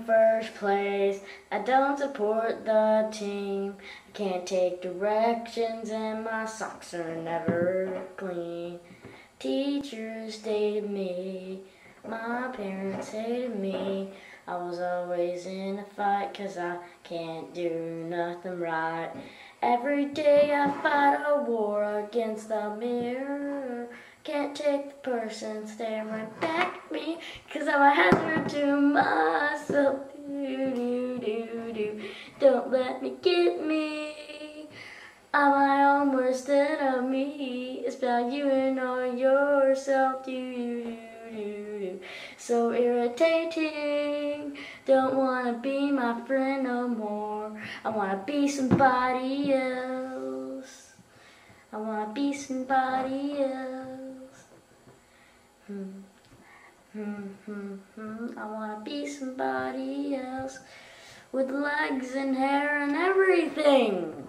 First place, I don't support the team. I can't take directions and my socks are never clean. Teachers hated me, my parents hated me. I was always in a fight 'cause I can't do nothing right. Every day I fight a war against the mirror. Can't take the person staring back at me 'cause I'm a hazard to myself. Don't let me get me. I'm my own worst enemy. It's about you and all yourself. So irritating. Don't wanna be my friend no more. I wanna be somebody else. I wanna be somebody else. I wanna be somebody else with legs and hair and everything.